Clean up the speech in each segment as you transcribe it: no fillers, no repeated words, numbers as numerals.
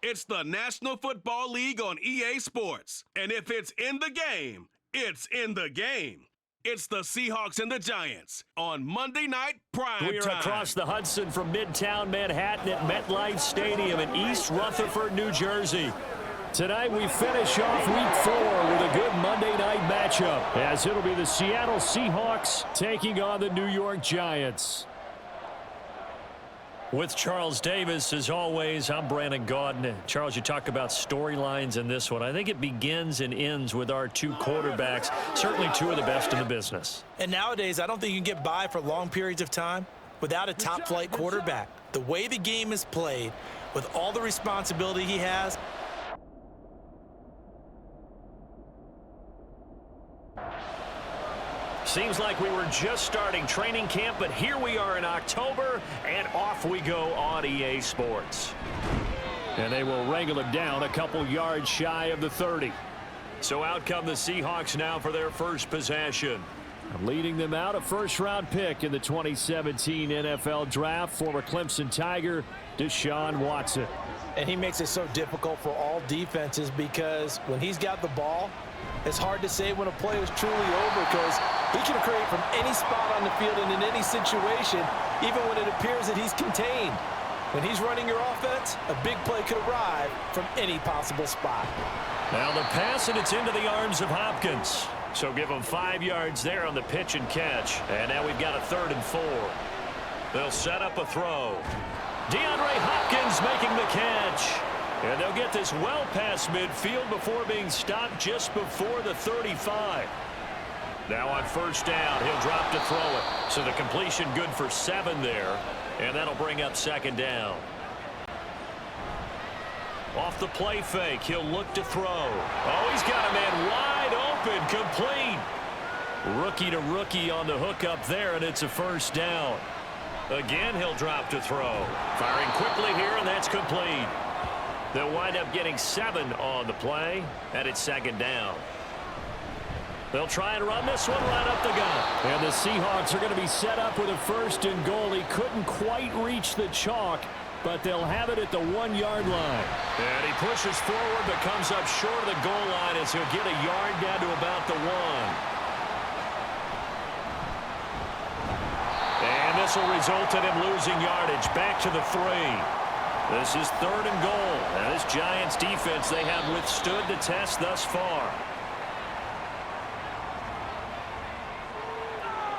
It's the National Football League on EA Sports. And if it's in the game, it's in the game. It's the Seahawks and the Giants on Monday Night Prime Time. We are across the Hudson from Midtown Manhattan at MetLife Stadium in East Rutherford, New Jersey. Tonight we finish off Week 4 with a good Monday night matchup, as it'll be the Seattle Seahawks taking on the New York Giants. With Charles Davis, as always, I'm Brandon Gaudin. Charles, you talk about storylines in this one. I think it begins and ends with our two quarterbacks, certainly two of the best in the business. And nowadays, I don't think you can get by for long periods of time without a top-flight quarterback. The way the game is played, with all the responsibility he has, seems like we were just starting training camp, but here we are in October, and off we go on EA Sports. And they will wrangle him down a couple yards shy of the 30. So out come the Seahawks now for their first possession. Leading them out, a first-round pick in the 2017 NFL Draft, former Clemson Tiger, Deshaun Watson. and he makes it so difficult for all defenses because when he's got the ball, it's hard to say when a play is truly over because he can create from any spot on the field and in any situation, even when it appears that he's contained. When he's running your offense, a big play could arrive from any possible spot. Now the pass, and it's into the arms of Hopkins. So give him 5 yards there on the pitch and catch. And now we've got a 3rd and 4. They'll set up a throw. DeAndre Hopkins making the catch. And they'll get this well past midfield before being stopped just before the 35. Now on first down, he'll drop to throw it. So the completion good for 7 there. And that'll bring up 2nd down. Off the play fake, he'll look to throw. Oh, he's got a man wide open, complete. Rookie to rookie on the hook up there, and it's a 1st down. Again, he'll drop to throw. Firing quickly here, and that's complete. They'll wind up getting 7 on the play, and it's 2nd down. They'll try and run this one right up the gut. And the Seahawks are going to be set up with a 1st and goal. He couldn't quite reach the chalk, but they'll have it at the 1-yard line. And he pushes forward but comes up short of the goal line as he'll get a yard down to about the 1. And this will result in him losing yardage back to the 3. This is 3rd and goal. Now this Giants defense, they have withstood the test thus far.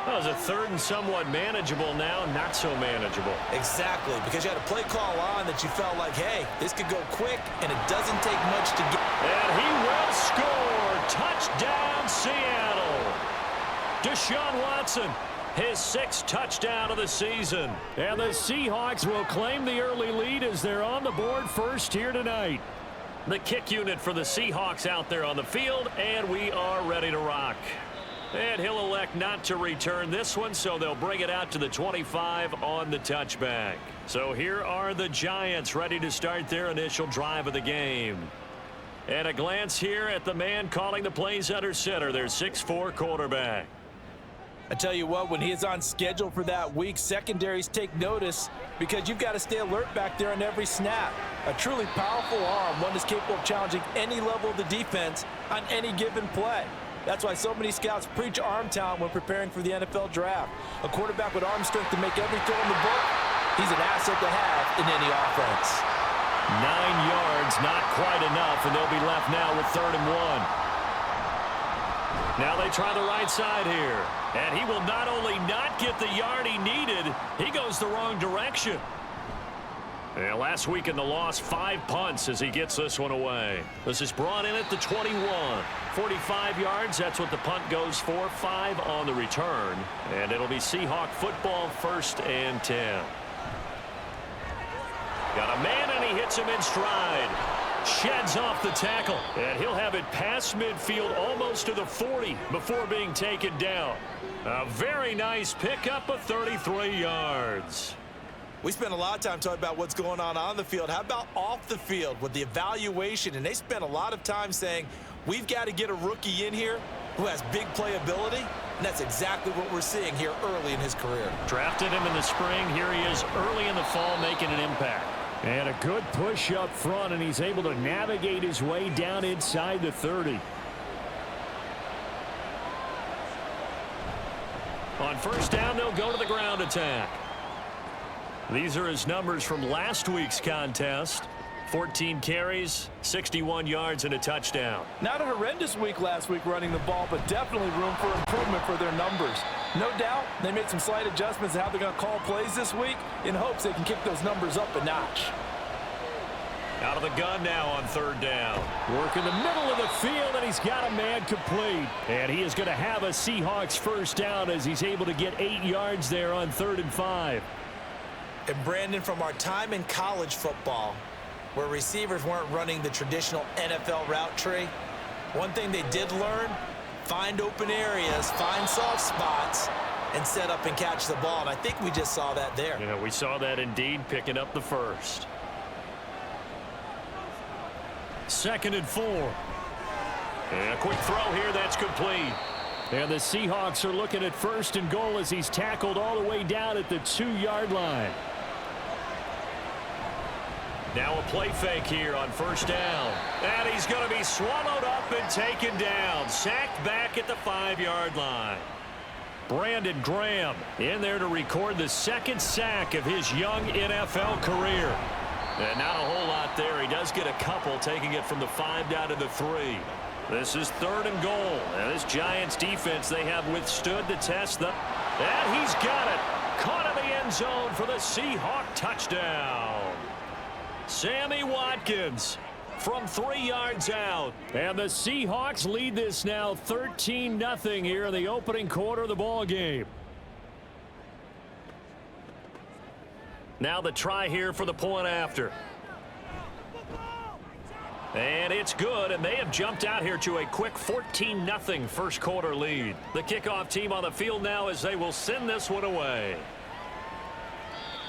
Well, it's a 3rd and somewhat manageable now, not so manageable. Exactly, because you had a play call on that you felt like, hey, this could go quick, and it doesn't take much to get. And he will score. Touchdown, Seattle. Deshaun Watson, his 6th touchdown of the season. And the Seahawks will claim the early lead as they're on the board first here tonight. The kick unit for the Seahawks out there on the field, and we are ready to rock. And he'll elect not to return this one, so they'll bring it out to the 25 on the touchback. So here are the Giants ready to start their initial drive of the game. And a glance here at the man calling the plays under center, their 6'4" quarterback. I tell you what, when he is on schedule for that week, secondaries take notice because you've got to stay alert back there on every snap. A truly powerful arm, one that's capable of challenging any level of the defense on any given play. That's why so many scouts preach arm talent when preparing for the NFL draft. A quarterback with arm strength to make every throw in the book, he's an asset to have in any offense. 9 yards, not quite enough, and they'll be left now with 3rd and 1. Now they try the right side here. And he will not only not get the yard he needed, he goes the wrong direction. And last week in the loss, 5 punts as he gets this one away. This is brought in at the 21. 45 yards, that's what the punt goes for. 5 on the return. And it'll be Seahawk football, 1st and 10. Got a man, and he hits him in stride. Sheds off the tackle. And he'll have it past midfield almost to the 40 before being taken down. A very nice pickup of 33 yards. We spent a lot of time talking about what's going on the field. How about off the field with the evaluation? And they spent a lot of time saying, we've got to get a rookie in here who has big playability. And that's exactly what we're seeing here early in his career. Drafted him in the spring. Here he is early in the fall making an impact. And a good push up front, and he's able to navigate his way down inside the 30. On first down, they'll go to the ground attack. These are his numbers from last week's contest. 14 carries, 61 yards, and a touchdown. Not a horrendous week last week running the ball, but definitely room for improvement for their numbers. No doubt they made some slight adjustments in how they're going to call plays this week in hopes they can kick those numbers up a notch. Out of the gun now on third down. Work in the middle of the field, and he's got a man complete. And he is going to have a Seahawks first down as he's able to get 8 yards there on 3rd and 5. And Brandon, from our time in college football, where receivers weren't running the traditional NFL route tree, one thing they did learn, find open areas, find soft spots, and set up and catch the ball. And I think we just saw that there. Yeah, we saw that indeed, picking up the first. 2nd and 4. And a quick throw here, that's complete. And the Seahawks are looking at 1st and goal as he's tackled all the way down at the 2-yard line. Now a play fake here on first down. And he's going to be swallowed up and taken down. Sacked back at the 5-yard line. Brandon Graham in there to record the 2nd sack of his young NFL career. And not a whole lot there. He does get a couple, taking it from the 5 down to the 3. This is 3rd and goal. And this Giants defense, they have withstood the test. And he's got it. Caught in the end zone for the Seahawk touchdown. Sammy Watkins from 3 yards out. And the Seahawks lead this now 13-0 here in the opening quarter of the ball game. Now the try here for the point after. And it's good, and they have jumped out here to a quick 14-0 first quarter lead. The kickoff team on the field now as they will send this one away.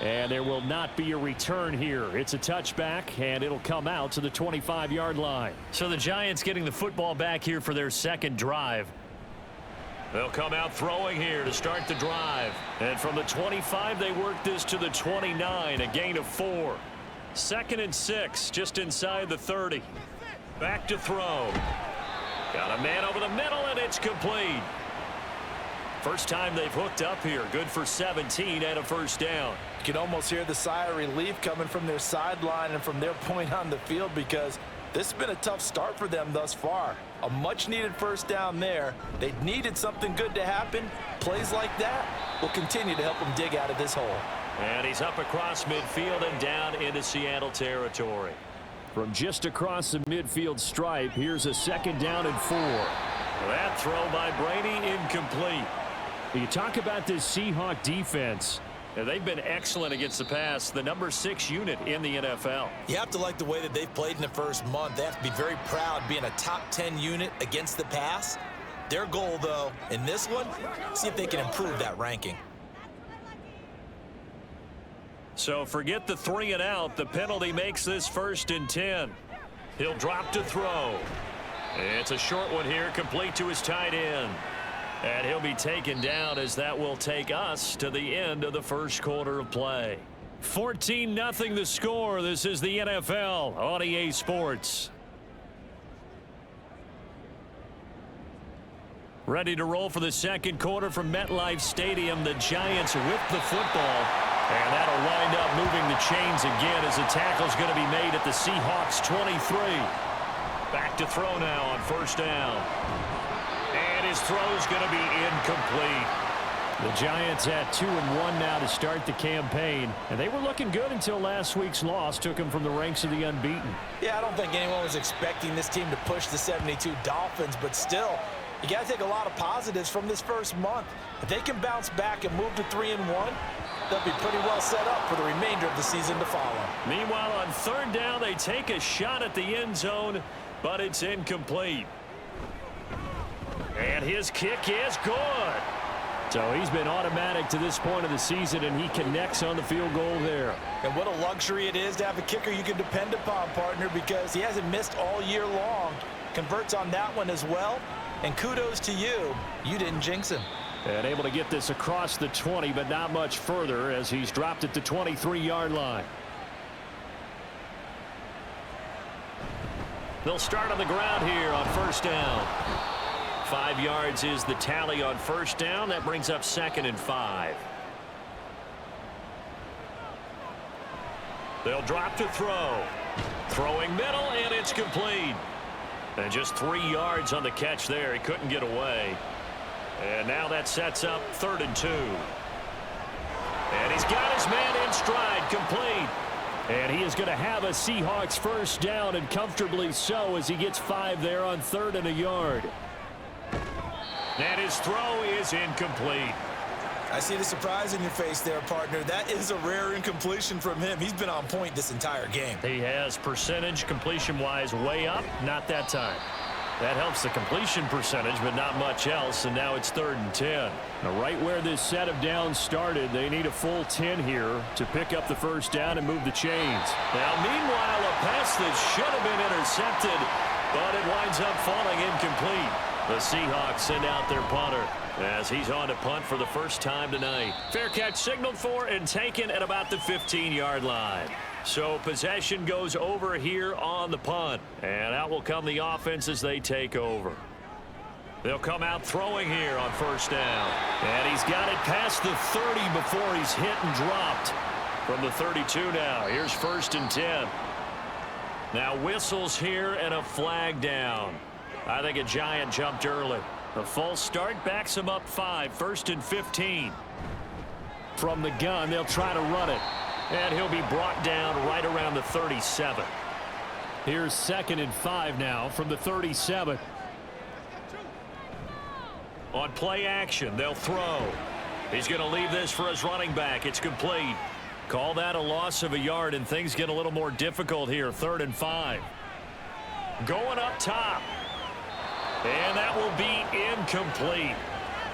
And there will not be a return here. It's a touchback, and it'll come out to the 25-yard line. So the Giants getting the football back here for their 2nd drive. They'll come out throwing here to start the drive. And from the 25, they work this to the 29, a gain of 4. 2nd and 6, just inside the 30. Back to throw. Got a man over the middle, and it's complete. First time they've hooked up here. Good for 17 and a first down. You can almost hear the sigh of relief coming from their sideline and from their point on the field, because this has been a tough start for them thus far. A much-needed first down there. They needed something good to happen. Plays like that will continue to help them dig out of this hole. And he's up across midfield and down into Seattle territory. From just across the midfield stripe, here's a 2nd down and 4. That throw by Brady incomplete. You talk about this Seahawk defense. They've been excellent against the pass, the number 6 unit in the NFL. You have to like the way that they've played in the first month. They have to be very proud being a top 10 unit against the pass. Their goal, though, in this one, see if they can improve that ranking. So forget the 3 and out. The penalty makes this 1st and 10. He'll drop to throw. It's a short one here, complete to his tight end. And he'll be taken down as that will take us to the end of the first quarter of play. 14-0 the score. This is the NFL on EA Sports. Ready to roll for the 2nd quarter from MetLife Stadium. The Giants whip the football. And that'll wind up moving the chains again as the tackle's going to be made at the Seahawks 23. Back to throw now on first down. And his throw's going to be incomplete. The Giants at 2-1 now to start the campaign. And they were looking good until last week's loss took them from the ranks of the unbeaten. Yeah, I don't think anyone was expecting this team to push the 72 Dolphins, but still, you got to take a lot of positives from this first month. If they can bounce back and move to 3-1, they'll be pretty well set up for the remainder of the season to follow. Meanwhile, on 3rd down, they take a shot at the end zone, but it's incomplete. And his kick is good. So he's been automatic to this point of the season, and he connects on the field goal there. And what a luxury it is to have a kicker you can depend upon, partner, because he hasn't missed all year long. Converts on that one as well. And kudos to you. You didn't jinx him. And able to get this across the 20, but not much further as he's dropped at the 23-yard line. They'll start on the ground here on first down. 5 yards is the tally on first down. That brings up 2nd and 5. They'll drop to throw. Throwing middle, and it's complete. And just 3 yards on the catch there. He couldn't get away. And now that sets up 3rd and 2. And he's got his man in stride, complete. And he is going to have a Seahawks first down, and comfortably so, as he gets 5 there on 3rd and a yard. And his throw is incomplete. I see the surprise in your face there, partner. That is a rare incompletion from him. He's been on point this entire game. He has percentage completion-wise way up, not that time. That helps the completion percentage, but not much else, and now it's 3rd and 10. Now, right where this set of downs started, they need a full 10 here to pick up the first down and move the chains. Now, meanwhile, a pass that should have been intercepted, but it winds up falling incomplete. The Seahawks send out their punter as he's on to punt for the first time tonight. Fair catch signaled for and taken at about the 15-yard line. So possession goes over here on the punt. And out will come the offense as they take over. They'll come out throwing here on first down. And he's got it past the 30 before he's hit and dropped. From the 32 now. Here's 1st and 10. Now whistles here and a flag down. I think a Giant jumped early. The false start backs him up 5. 1st and 15. From the gun, they'll try to run it. And he'll be brought down right around the 37. Here's 2nd and 5 now from the 37. On play action, they'll throw. He's going to leave this for his running back. It's complete. Call that a loss of a yard, and things get a little more difficult here. 3rd and 5. Going up top. And that will be incomplete.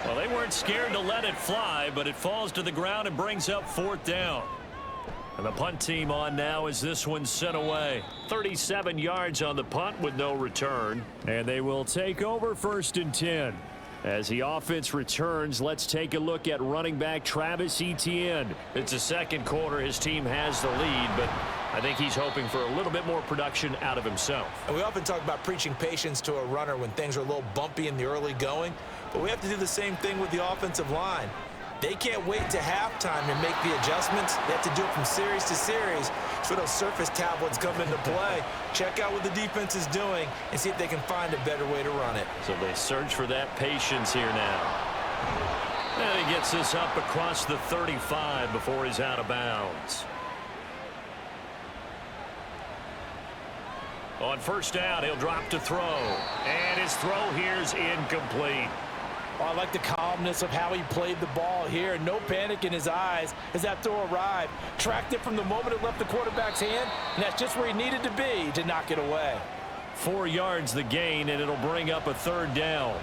Well, they weren't scared to let it fly, but it falls to the ground and brings up 4th down. And the punt team on now as this one's sent away. 37 yards on the punt with no return. And they will take over 1st and 10. As the offense returns, let's take a look at running back Travis Etienne. It's the second quarter. His team has the lead, but I think he's hoping for a little bit more production out of himself. And we often talk about preaching patience to a runner when things are a little bumpy in the early going, but we have to do the same thing with the offensive line. They can't wait to halftime to make the adjustments. They have to do it from series to series. So those surface tablets come into play. Check out what the defense is doing and see if they can find a better way to run it. So they search for that patience here now. And he gets this up across the 35 before he's out of bounds. On first down, he'll drop to throw. And his throw here's incomplete. Oh, I like the calmness of how he played the ball here. No panic in his eyes as that throw arrived. Tracked it from the moment it left the quarterback's hand, and that's just where he needed to be to knock it away. 4 yards the gain, and it'll bring up a 3rd down.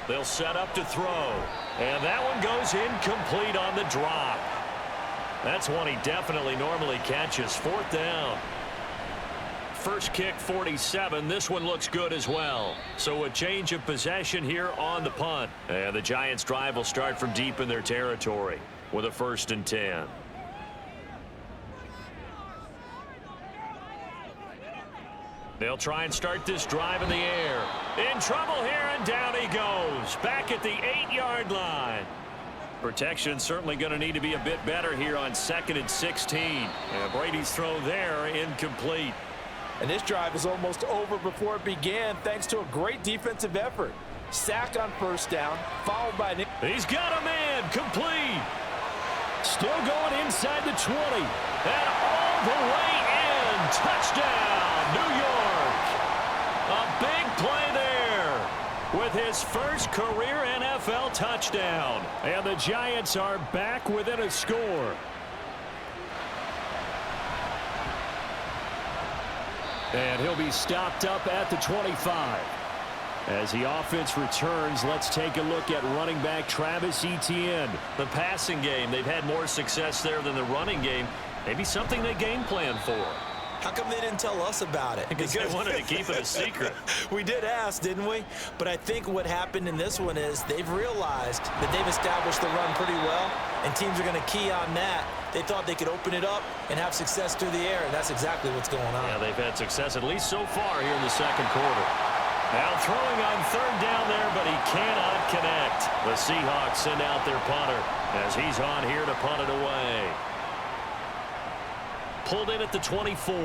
They'll set up to throw. And that one goes incomplete on the drop. That's one he definitely normally catches. 4th down. First kick 47. This one looks good as well. So a change of possession here on the punt. And the Giants' drive will start from deep in their territory with a 1st and 10. They'll try and start this drive in the air. In trouble here, and down he goes. Back at the 8-yard line. Protection certainly going to need to be a bit better here on 2nd and 16. And Brady's throw there incomplete. And this drive is almost over before it began thanks to a great defensive effort. Sack on first down, followed by an... He's got a man, complete. Still going inside the 20. And all the way in. Touchdown, New York. A big play there with his first career NFL touchdown. And the Giants are back within a score. And he'll be stopped up at the 25. As the offense returns, let's take a look at running back Travis Etienne. The passing game, they've had more success there than the running game. Maybe something they game plan for. How come they didn't tell us about it? Because they wanted to keep it a secret. We did ask, didn't we? But I think what happened in this one is they've realized that they've established the run pretty well, and teams are going to key on that. They thought they could open it up and have success through the air, and that's exactly what's going on. Yeah, they've had success at least so far here in the second quarter. Now throwing on third down there, but he cannot connect. The Seahawks send out their punter as he's on here to punt it away. Pulled in at the 24.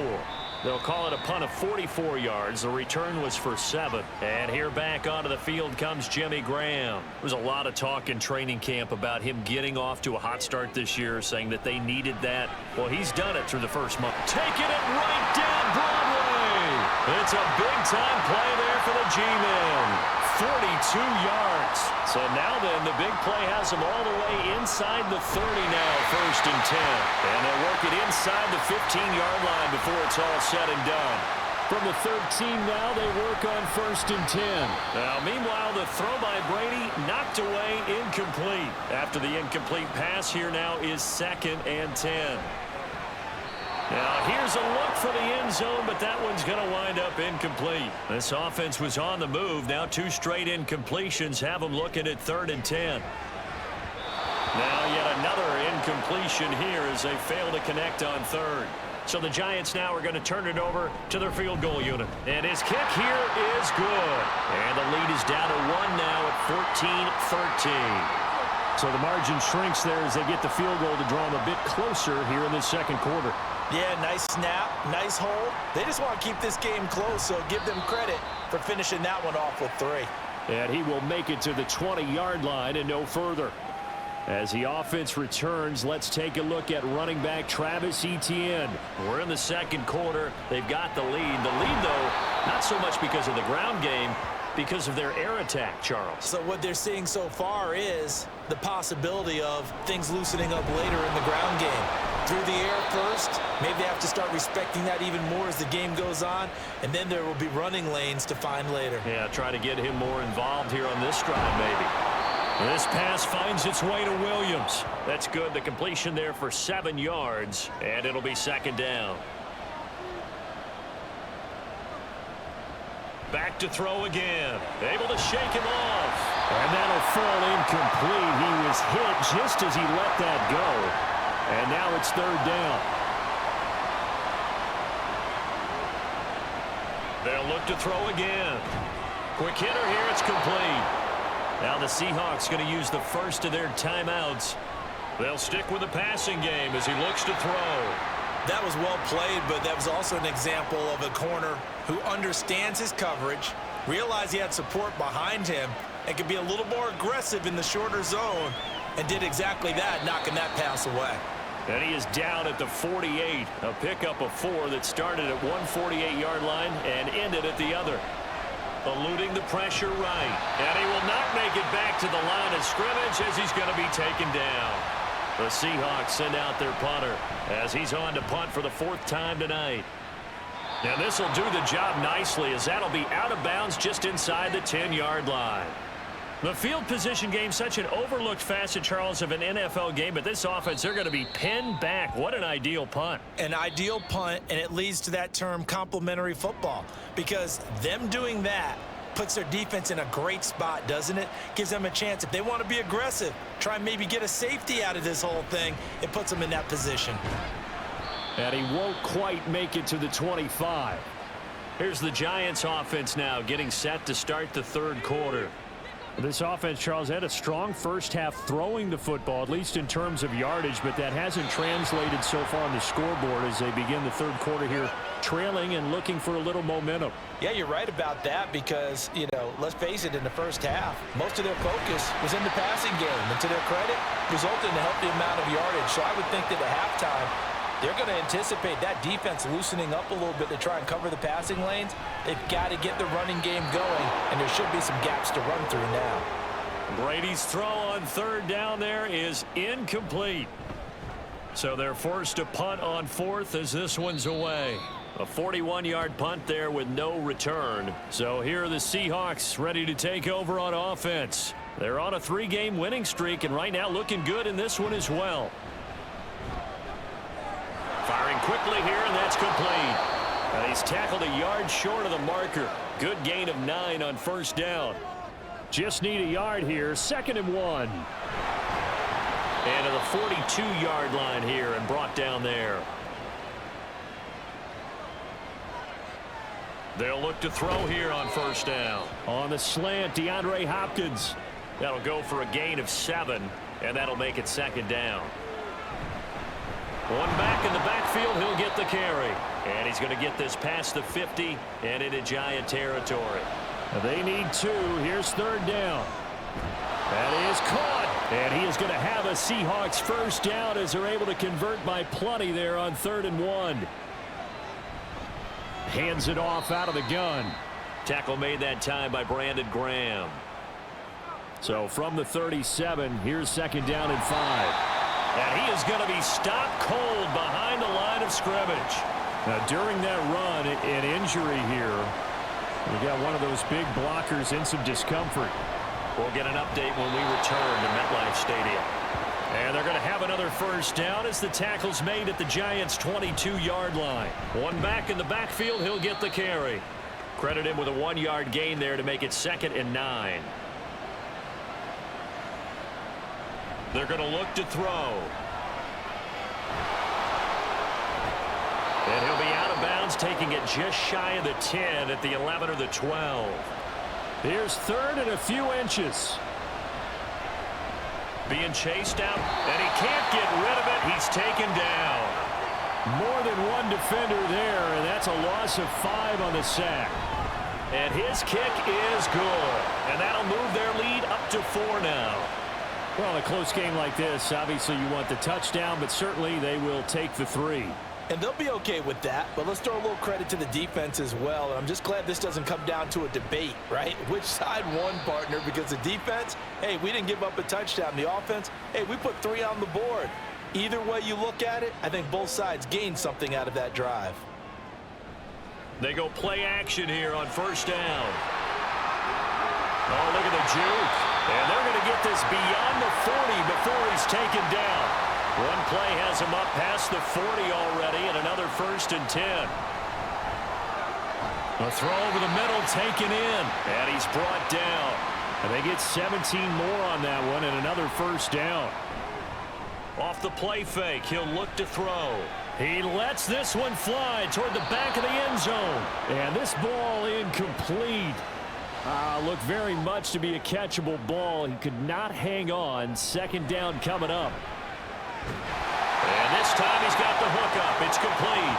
They'll call it a punt of 44 yards. The return was for 7. And here back onto the field comes Jimmy Graham. There's a lot of talk in training camp about him getting off to a hot start this year, saying that they needed that. Well, he's done it through the first month. Taking it right down Broadway. It's a big-time play there for the G-Men. 42 yards. So now then, the big play has them all the way inside the 30 now, 1st and 10. And they'll work it inside the 15-yard line before it's all said and done. From the 13 now, they work on 1st and 10. Now, meanwhile, the throw by Brady knocked away, incomplete. After the incomplete pass, here now is 2nd and 10. Now, here's a look for the end zone, but that one's going to wind up incomplete. This offense was on the move. Now 2 straight incompletions have them looking at 3rd and 10. Now yet another incompletion here as they fail to connect on 3rd. So the Giants now are going to turn it over to their field goal unit. And his kick here is good. And the lead is down to 1 now at 14-13. So the margin shrinks there as they get the field goal to draw them a bit closer here in the second quarter. Yeah, nice snap, nice hold. They just want to keep this game close, so give them credit for finishing that one off with 3. And he will make it to the 20-yard line and no further. As the offense returns, let's take a look at running back Travis Etienne. We're in the second quarter. They've got the lead. The lead, though, not so much because of the ground game, because of their air attack, Charles. So what they're seeing so far is the possibility of things loosening up later in the ground game. Through the air first, maybe they have to start respecting that even more as the game goes on, and then there will be running lanes to find later. Yeah, try to get him more involved here on this drive, maybe. This pass finds its way to Williams. That's good. The completion there for 7 yards, and it'll be 2nd down. Back to throw again. Able to shake him off. And that'll fall incomplete. He was hit just as he let that go. And now it's 3rd down. They'll look to throw again. Quick hitter here. It's complete. Now the Seahawks going to use the first of their timeouts. They'll stick with the passing game as he looks to throw. That was well played, but that was also an example of a corner who understands his coverage, realized he had support behind him, and could be a little more aggressive in the shorter zone, and did exactly that, knocking that pass away. And he is down at the 48, a pickup of 4 that started at one 48-yard line and ended at the other. Eluding the pressure right, and he will not make it back to the line of scrimmage as he's going to be taken down. The Seahawks send out their punter as he's on to punt for the 4th time tonight. And this will do the job nicely as that'll be out of bounds just inside the 10-yard line. The field position game, such an overlooked facet, Charles, of an NFL game, but this offense, they're going to be pinned back. What an ideal punt. An ideal punt, and it leads to that term complementary football, because them doing that puts their defense in a great spot, doesn't it? Gives them a chance. If they want to be aggressive, try and maybe get a safety out of this whole thing, it puts them in that position. And he won't quite make it to the 25. Here's the Giants offense now getting set to start the 3rd quarter. This offense, Charles, had a strong first half throwing the football, at least in terms of yardage, but that hasn't translated so far on the scoreboard as they begin the 3rd quarter here, trailing and looking for a little momentum. Yeah, you're right about that because, you know, let's face it, in the first half, most of their focus was in the passing game, and to their credit, resulted in a healthy amount of yardage. So I would think that at halftime, they're going to anticipate that defense loosening up a little bit to try and cover the passing lanes. They've got to get the running game going, and there should be some gaps to run through now. Brady's throw on 3rd down there is incomplete. So they're forced to punt on 4th as this one's away. A 41-yard punt there with no return. So here are the Seahawks ready to take over on offense. They're on a 3-game winning streak and right now looking good in this one as well. Firing quickly here, and that's complete. And he's tackled a yard short of the marker. Good gain of 9 on first down. Just need a yard here. 2nd and 1. And to the 42-yard line here and brought down there. They'll look to throw here on first down. On the slant, DeAndre Hopkins. That'll go for a gain of 7, and that'll make it 2nd down. One back in the backfield, he'll get the carry. And he's going to get this past the 50 and into Giant territory. They need 2. Here's 3rd down. That is caught. And he is going to have a Seahawks first down as they're able to convert by plenty there on 3rd and 1. Hands it off out of the gun. Tackle made that time by Brandon Graham. So from the 37, here's 2nd down and 5. And he is going to be stopped cold behind the line of scrimmage. Now, during that run, an injury here. We got one of those big blockers in some discomfort. We'll get an update when we return to MetLife Stadium. And they're going to have another first down as the tackle's made at the Giants' 22-yard line. One back in the backfield, he'll get the carry. Credit him with a 1-yard gain there to make it 2nd and 9. They're going to look to throw. And he'll be out of bounds, taking it just shy of the 10 at the 11 or the 12. Here's 3rd and a few inches. Being chased out, and he can't get rid of it. He's taken down. More than one defender there, and that's a loss of 5 on the sack. And his kick is good. And that'll move their lead up to 4 now. Well, in a close game like this, obviously you want the touchdown, but certainly they will take the 3. And they'll be okay with that, but let's throw a little credit to the defense as well. And I'm just glad this doesn't come down to a debate, right? Which side won, partner? Because the defense, hey, we didn't give up a touchdown. The offense, hey, we put 3 on the board. Either way you look at it, I think both sides gained something out of that drive. They go play action here on first down. Oh, look at the juke. And they're going to get this beyond the 40 before he's taken down. One play has him up past the 40 already, and another 1st and 10. A throw over the middle taken in. And he's brought down. And they get 17 more on that one and another first down. Off the play fake, he'll look to throw. He lets this one fly toward the back of the end zone. And this ball incomplete. Looked very much to be a catchable ball. He could not hang on. 2nd down coming up. And this time he's got the hook up. It's complete.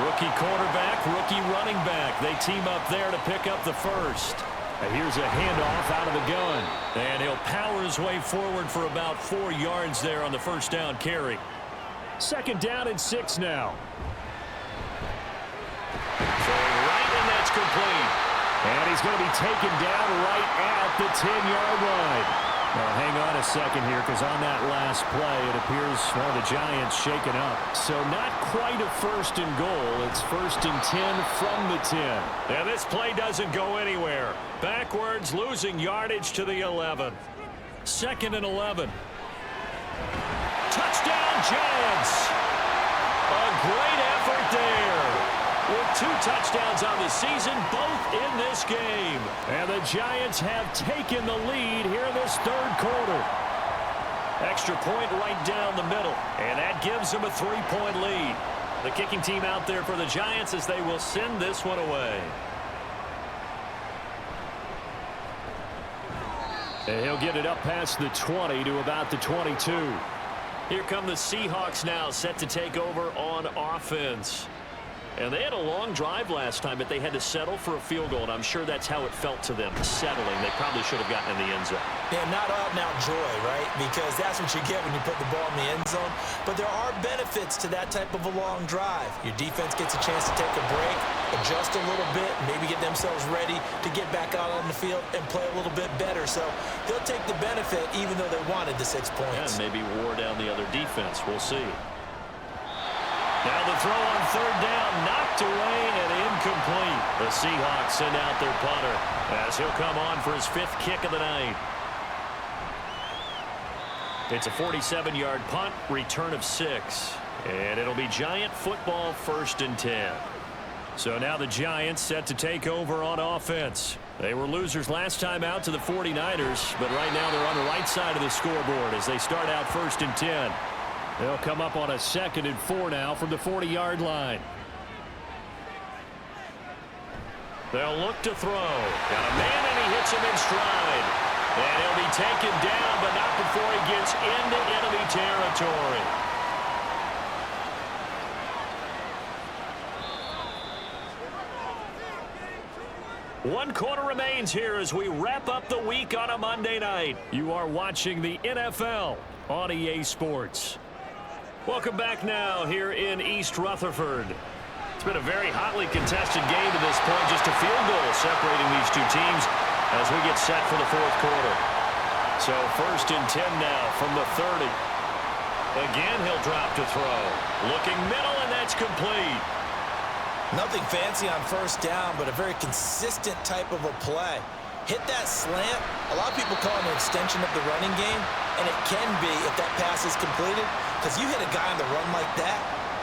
Rookie quarterback, rookie running back. They team up there to pick up the first. And here's a handoff out of the gun. And he'll power his way forward for about 4 yards there on the first down carry. 2nd down and 6 now. Throwing right, and that's complete. And he's going to be taken down right at the 10-yard line. Now, hang on a second here, because on that last play, it appears one of the Giants shaken up. So not quite a 1st and goal. It's 1st and 10 from the 10. And this play doesn't go anywhere. Backwards, losing yardage to the 11. 2nd and 11. Touchdown, Giants! A great effort there. With 2 touchdowns on the season, both in this game. And the Giants have taken the lead here in this 3rd quarter. Extra point right down the middle. And that gives them a 3-point lead. The kicking team out there for the Giants as they will send this one away. And he'll get it up past the 20 to about the 22. Here come the Seahawks now, set to take over on offense. And they had a long drive last time, but they had to settle for a field goal, and I'm sure that's how it felt to them, settling. They probably should have gotten in the end zone. Yeah, not out and out joy, right? Because that's what you get when you put the ball in the end zone. But there are benefits to that type of a long drive. Your defense gets a chance to take a break, adjust a little bit, maybe get themselves ready to get back out on the field and play a little bit better. So they'll take the benefit even though they wanted the 6 points. Yeah, maybe wore down the other defense. We'll see. Now the throw on 3rd down, knocked away and incomplete. The Seahawks send out their punter as he'll come on for his 5th kick of the night. It's a 47-yard punt, return of 6. And it'll be Giant football, 1st and 10. So now the Giants set to take over on offense. They were losers last time out to the 49ers, but right now they're on the right side of the scoreboard as they start out 1st and 10. They'll come up on a 2nd and 4 now from the 40-yard line. They'll look to throw. Got a man, and he hits him in stride. And he'll be taken down, but not before he gets into enemy territory. One quarter remains here as we wrap up the week on a Monday night. You are watching the NFL on EA Sports. Welcome back now here in East Rutherford. It's been a very hotly contested game to this point. Just a field goal separating these two teams as we get set for the 4th quarter. So 1st and 10 now from the 30. Again, he'll drop to throw. Looking middle, and that's complete. Nothing fancy on 1st down, but a very consistent type of a play. Hit that slant. A lot of people call it an extension of the running game, and it can be if that pass is completed, because you hit a guy on the run like that,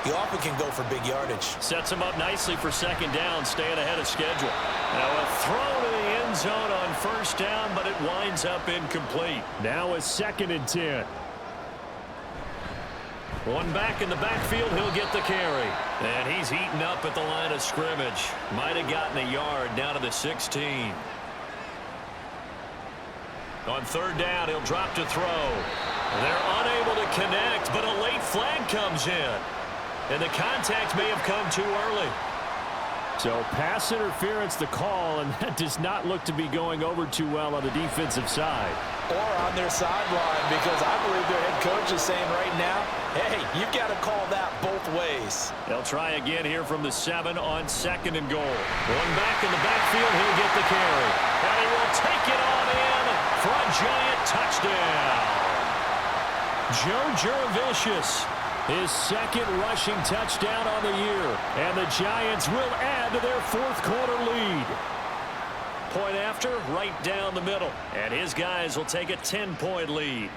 he often can go for big yardage. Sets him up nicely for 2nd down, staying ahead of schedule. Now a throw to the end zone on 1st down, but it winds up incomplete. Now a 2nd and 10. One back in the backfield, he'll get the carry. And he's eaten up at the line of scrimmage. Might have gotten a yard down to the 16. On 3rd down, he'll drop to throw. They're unable to connect, but a late flag comes in. And the contact may have come too early. So pass interference the call, and that does not look to be going over too well on the defensive side. Or on their sideline, because I believe their head coach is saying right now, hey, you've got to call that both ways. They'll try again here from the 7 on 2nd and goal. One back in the backfield, he'll get the carry. And he will take it on in for a Giant touchdown. Joe Jurevicius, his 2nd rushing touchdown on the year. And the Giants will add to their 4th quarter lead. Point after, right down the middle. And his guys will take a 10-point lead.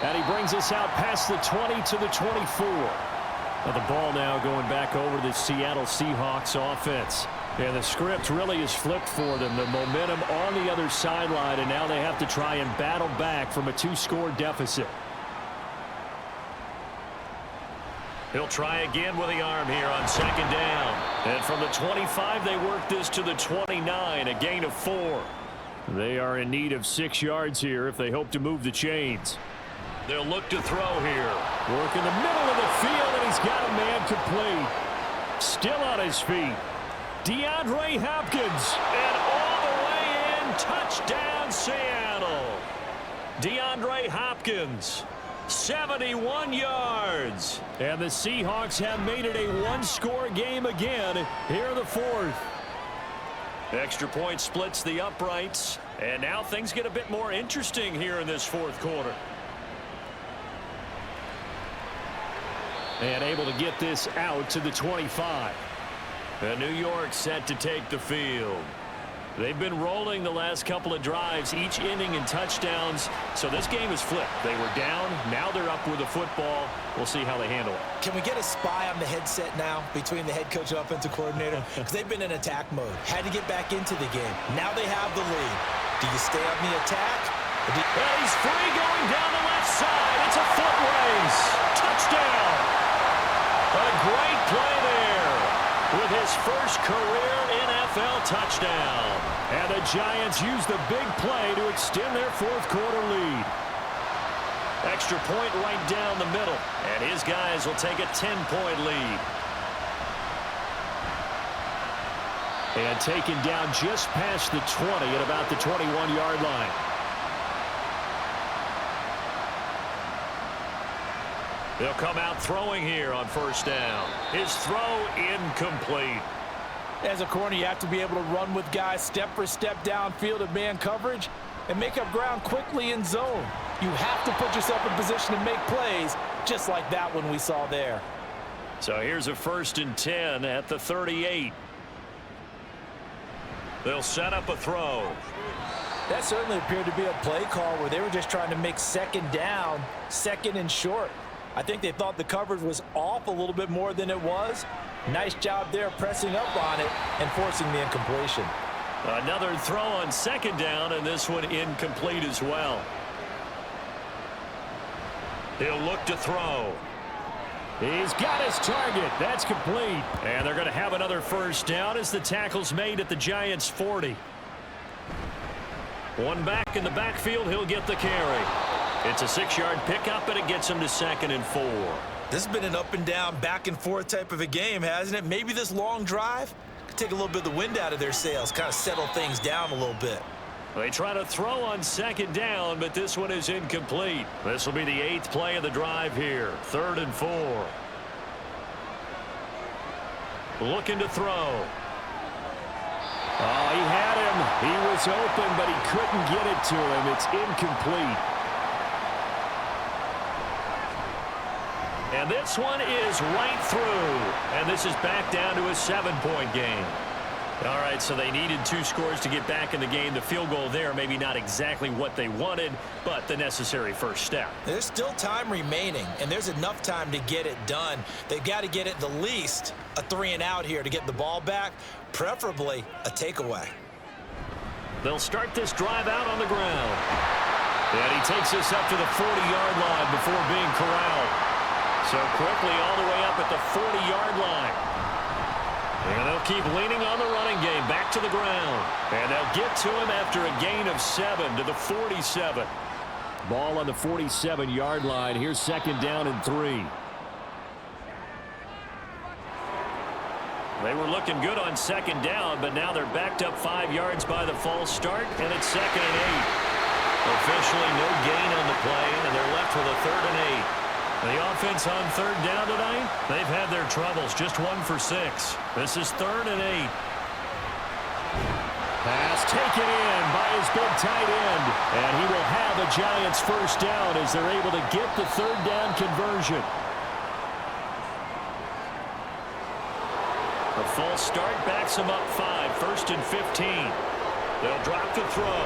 And he brings us out past the 20 to the 24. Now the ball now going back over to the Seattle Seahawks offense. And the script really is flipped for them. The momentum on the other sideline, and now they have to try and battle back from a 2-score deficit. He'll try again with the arm here on 2nd down. And from the 25, they work this to the 29, a gain of 4. They are in need of 6 yards here if they hope to move the chains. They'll look to throw here. Work in the middle of the field, and he's got a man complete. Still on his feet. DeAndre Hopkins. And all the way in, touchdown Seattle. DeAndre Hopkins, 71 yards. And the Seahawks have made it a 1-score game again here in the 4th. Extra point splits the uprights. And now things get a bit more interesting here in this 4th quarter. And able to get this out to the 25. And New York set to take the field. They've been rolling the last couple of drives, each inning in touchdowns. So this game is flipped. They were down. Now they're up with the football. We'll see how they handle it. Can we get a spy on the headset now between the head coach and offensive coordinator? Because they've been in attack mode. Had to get back into the game. Now they have the lead. Do you stay on the attack? And he's free going down the left side. It's a foot race. Touchdown. A great play there with his first career NFL touchdown. And the Giants use the big play to extend their 4th quarter lead. Extra point right down the middle. And his guys will take a 10-point lead. And taken down just past the 20 at about the 21-yard line. They'll come out throwing here on 1st down. His throw incomplete. As a corner, you have to be able to run with guys step for step downfield of man coverage and make up ground quickly in zone. You have to put yourself in position to make plays, just like that one we saw there. So here's a 1st and 10 at the 38. They'll set up a throw. That certainly appeared to be a play call where they were just trying to make second down, second and short. I think they thought the coverage was off a little bit more than it was. Nice job there pressing up on it and forcing the incompletion. Another throw on second down, and this one incomplete as well. He'll look to throw. He's got his target. That's complete. And they're going to have another first down as the tackle's made at the Giants' 40. One back in the backfield. He'll get the carry. It's a 6-yard pickup, and it gets him to 2nd and 4. This has been an up and down, back and forth type of a game, hasn't it? Maybe this long drive could take a little bit of the wind out of their sails, kind of settle things down a little bit. They try to throw on second down, but this one is incomplete. This will be the 8th play of the drive here. 3rd and 4. Looking to throw. Oh, he had him. He was open, but he couldn't get it to him. It's incomplete. And this one is right through. And this is back down to a 7-point game. All right, so they needed 2 scores to get back in the game. The field goal there, maybe not exactly what they wanted, but the necessary first step. There's still time remaining, and there's enough time to get it done. They've got to get at the least a 3-and-out here to get the ball back, preferably a takeaway. They'll start this drive out on the ground. And he takes this up to the 40-yard line before being corralled. So quickly all the way up at the 40-yard line. And they'll keep leaning on the running game back to the ground. And they'll get to him after a gain of 7 to the 47. Ball on the 47-yard line. Here's 2nd down and 3. They were looking good on 2nd down, but now they're backed up 5 yards by the false start, and it's 2nd and 8. Officially no gain on the play, and they're left with a 3rd and 8. The offense on 3rd down tonight, they've had their troubles, just 1 for 6. This is 3rd and 8. Pass taken in by his big tight end, and he will have a Giants first down as they're able to get the 3rd down conversion. The false start backs them up 5, 1st and 15. They'll drop the throw.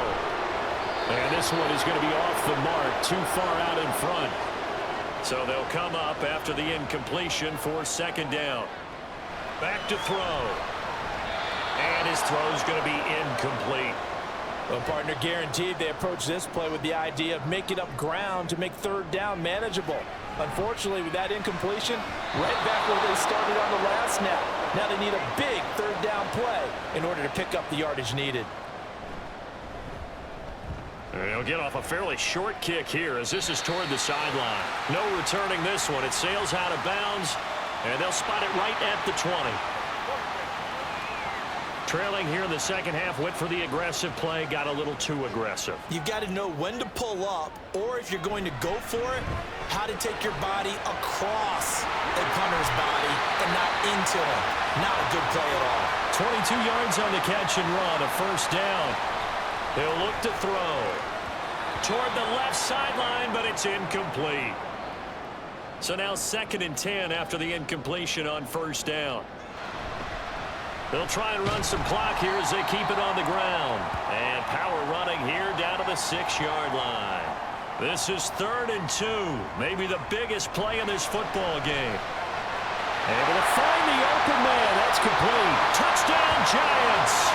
And this one is going to be off the mark, too far out in front. So they'll come up after the incompletion for 2nd down. Back to throw. And his throw's going to be incomplete. Well, partner, guaranteed they approach this play with the idea of making up ground to make 3rd down manageable. Unfortunately, with that incompletion, right back where they started on the last snap. Now they need a big 3rd down play in order to pick up the yardage needed. They'll get off a fairly short kick here as this is toward the sideline. No returning this one. It sails out of bounds, and they'll spot it right at the 20. Trailing here in the second half, went for the aggressive play, got a little too aggressive. You've got to know when to pull up, or if you're going to go for it, how to take your body across a punter's body and not into him. Not a good play at all. 22 yards on the catch and run, a first down. They'll look to throw toward the left sideline, but it's incomplete. So now 2nd and 10 after the incompletion on first down. They'll try and run some clock here as they keep it on the ground. And power running here down to the 6-yard line. This is 3rd and 2, maybe the biggest play in this football game. Able to find the open man. That's complete. Touchdown, Giants!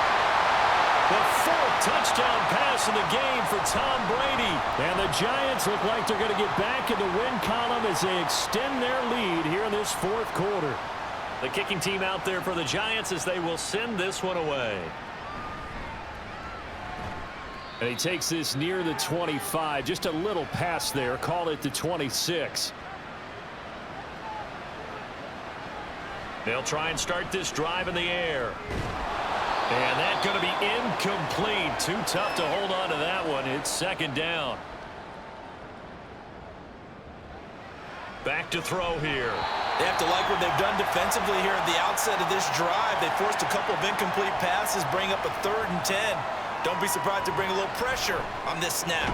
The 4th touchdown pass in the game for Tom Brady. And the Giants look like they're going to get back in the win column as they extend their lead here in this 4th quarter. The kicking team out there for the Giants as they will send this one away. And he takes this near the 25. Just a little pass there. Call it the 26. They'll try and start this drive in the air. And that's going to be incomplete. Too tough to hold on to that one. It's 2nd down. Back to throw here. They have to like what they've done defensively here at the outset of this drive. They forced a couple of incomplete passes, bring up a 3rd and 10. Don't be surprised to bring a little pressure on this snap.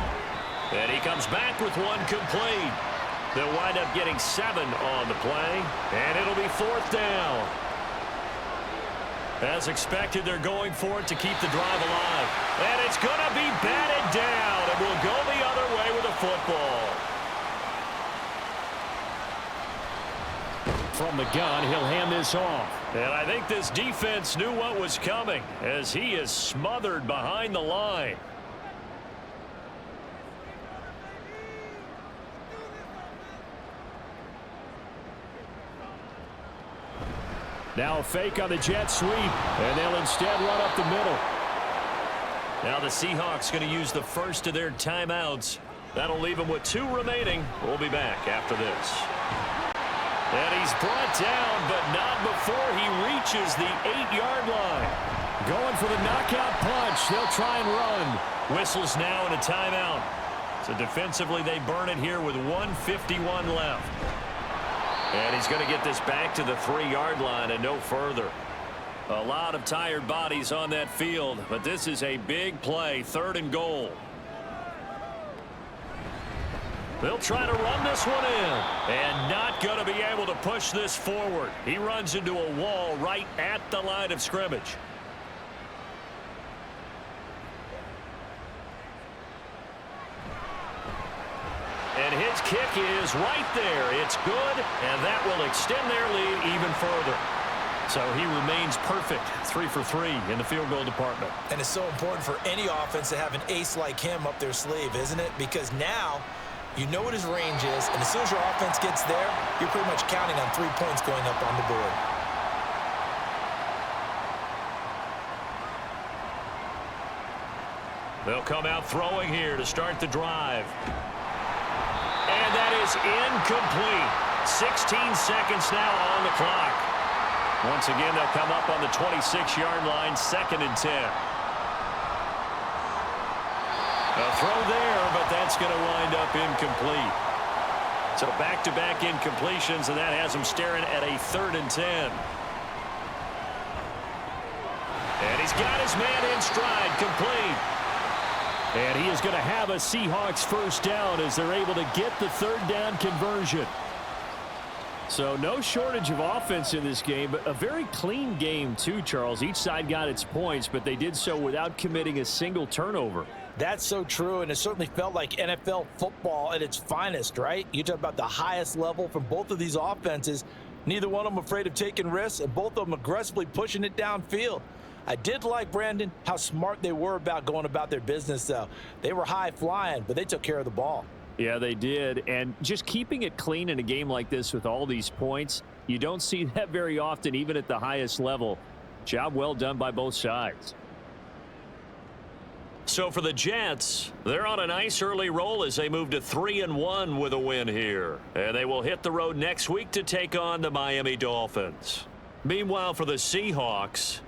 And he comes back with one complete. They'll wind up getting 7 on the play, and it'll be 4th down. As expected, they're going for it to keep the drive alive. And it's going to be batted down, and we'll go the other way with the football. From the gun, he'll hand this off. And I think this defense knew what was coming as he is smothered behind the line. Now a fake on the jet sweep, and they'll instead run up the middle. Now the Seahawks going to use the first of their timeouts. That'll leave them with 2 remaining. We'll be back after this. And he's brought down, but not before he reaches the 8-yard line. Going for the knockout punch. They'll try and run. Whistles now and a timeout. So defensively, they burn it here with 1:51 left. And he's going to get this back to the 3-yard line and no further. A lot of tired bodies on that field, but this is a big play, 3rd and goal. They'll try to run this one in, and not going to be able to push this forward. He runs into a wall right at the line of scrimmage. And his kick is right there. It's good, and that will extend their lead even further. So he remains perfect, 3 for 3 in the field goal department. And it's so important for any offense to have an ace like him up their sleeve, isn't it? Because now you know what his range is, and as soon as your offense gets there, you're pretty much counting on 3 points going up on the board. They'll come out throwing here to start the drive. And that is incomplete. 16 seconds now on the clock. Once again, they'll come up on the 26-yard line, 2nd and 10. A throw there, but that's going to wind up incomplete. So back-to-back incompletions, and that has him staring at a 3rd and 10. And he's got his man in stride, complete. And he is going to have a Seahawks first down as they're able to get the 3rd down conversion. So no shortage of offense in this game, but a very clean game too, Charles. Each side got its points, but they did so without committing a single turnover. That's so true, and it certainly felt like NFL football at its finest, right? You talk about the highest level from both of these offenses. Neither one of them afraid of taking risks, and both of them aggressively pushing it downfield. I did like, Brandon, how smart they were about going about their business, though. They were high-flying, but they took care of the ball. Yeah, they did, and just keeping it clean in a game like this with all these points, you don't see that very often, even at the highest level. Job well done by both sides. So for the Jets, they're on a nice early roll as they move to 3-1 with a win here. And they will hit the road next week to take on the Miami Dolphins. Meanwhile, for the Seahawks,